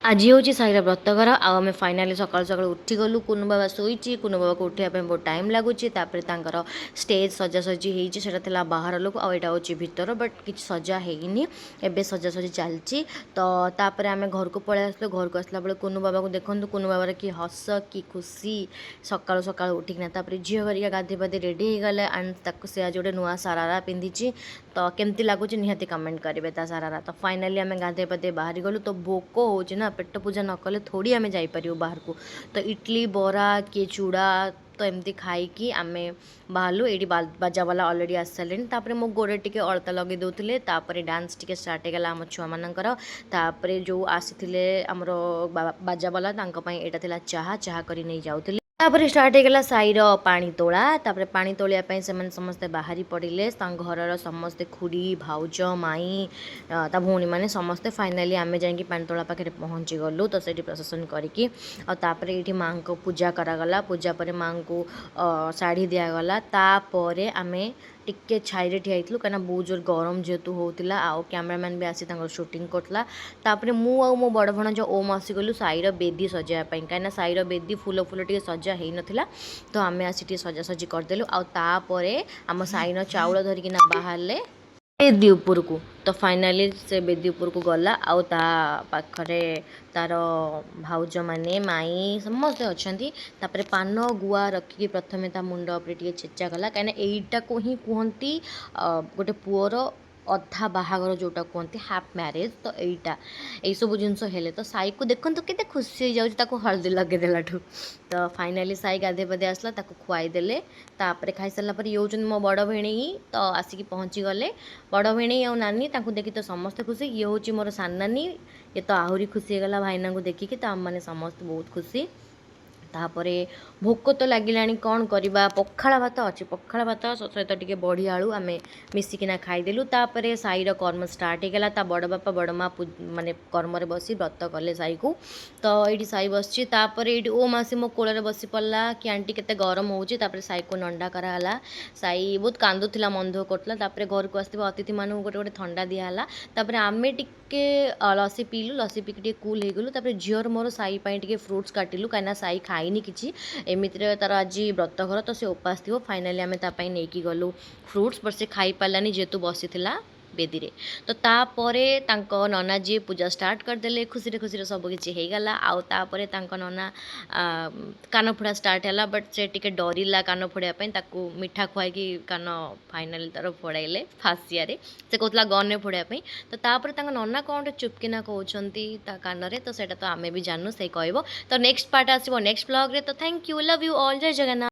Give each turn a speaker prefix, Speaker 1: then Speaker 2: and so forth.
Speaker 1: आज हूँ साईर व्रतघर आम फाइनाली सकाल सकाल उठीगलु कुनु बाबा शोची कुनु बाबा को उठाइबा बहुत टाइम लगुच स्टेज सजासजी होता बाहर लोक आईटा हूँ भीतर बट कि सजा होनी एवं सजासजी चलती तो तापर आम घर को पलि आसलु घर को आसला बेले कुनु बाबा को देखु कुनु बाबार कि हस कि खुशी सकाल सकाल उठिकना झील घरिका गाधे पाधे रेडी हो गले एंड से आज गोटे नुआ सारारा पिंधि तो केमती लगुच निहाती कमेंट करेंगे ता सारारा तो फाइनाली आम गाधे पाधे बाहरी गलु तो भोक हो ना पेट पूजा न कले थोड़ी आम जापर बाहर को तो इडली बरा किए चूड़ा तो एमती खाई आम बाहरलु ये बाजा वाला अलरेडी आस सारे तापर मो गोड़े टी अलता लगे दौले डांस टी स्टार्ट होगा आम छुआ मानकर जो आसी आमर बाजा वाला यहाँ चाह चाह कर नहीं जाऊे तापर स्टार्ट होगा साईर पानी तोला तापर पानी तोलिया से समस्ते बाहरी पड़े घर समस्ते खुड़ी भाउज माई ता भौणी मैंने समस्ते फाइनाली आम जा पानी तोला पाखे पहुँची गलु तो से प्रसेसन करपर ये माँ को पूजा करागला पूजा पर माँ को शाढ़ी दिगला तापर आम टिके छाई ठिया कहीं बहुत जोर गरम जेहेतु होता आउ कैमरामैन भी आसी शूटिंग करता तापर मु मो बड़ भण ओम आसीगलु साईर बेदी सजायापी कहीं साईर बेदी फूल फूल टे सजा हो नाला तो आम आसी सजासजी करदेलु आउे आम साईन चाउल धरिकिना बाहर बेदी उपर को तो फाइनाली से बेदी उपर को गला आउ ता पाखरे तार भाउज माने माई समस्ते अच्छा पान गुआ रखिकी प्रथमे ता मुंड उपरे छेचा गला कहीं यहीटा को ही कहती गोटे पुअर अधा बाहागर जोटा कहते हाफ मैरेज तो यही सब जिनस हेले तो साई को देखो तो केते खुशी हो जाऊँ हलदी लगेदेला तो फाइनाली साई गाधे पाधे आसला खुआईदेले तापर खाई सारा ये हूँ मो बड़ भेणी तो आसिक पहुँची गले बड़ भेणी आ नानी देखी तो समस्ते खुशी ये हूँ मोर सान नानी ये तो आहरी खुशी होगा भाईना को देखिकी तो आम मैंने समस्त बहुत खुशी तापर भोक तो लगिलानी कौन करवा पखाड़ भात अच्छी पखाड़ भात सहित टे बड़ी आलू आम मिसिकिना खाईदेलु तापर साईर कर्म स्टार्ट होगा ता बड़ बापा बड़ माँ माने कर्म बसी व्रत कले साई को तो ये साई बसची ये ओम आसी मो कोल बसी पड़ा कि आंटी केते गरम होची तापर साई को नंडा कराला साई बहुत कांदुला मन दुख करता घर को आसो अतिथि मानू गोटे गोटे थंडा दिहला तापर आम टिके लसी पीलु लसी पीकी कूल हो गलु तापर झीर मोर साई टे फ्रुट्स काटिलु कहीं साई खाईनी किसी एमती तार आज व्रत घर तो सी उपास थी फाइनाली आम नहीं गलु फ्रुट्स बट से खाई पारानी जेहेतु बसी बेदी रे तो तापरे तांको नना जी पूजा स्टार्ट करदेले खुशी खुशी सब किसी होगला आउे नना कान फोड़ा स्टार्ट है बट से टिके डरिला कान फोड़ापी मिठा खुआई कान फाइनाली तार फोड़ाइले फासियारे से कहला गन फोड़ापी तो तापर नना कौन चुपकिना कहते कान तो सेटा तो आम भी जानू से कह तो नेक्स्ट पार्ट आसो नेक्स्ट ब्लॉग रे तो thank you love you all जय जगन्नाथ।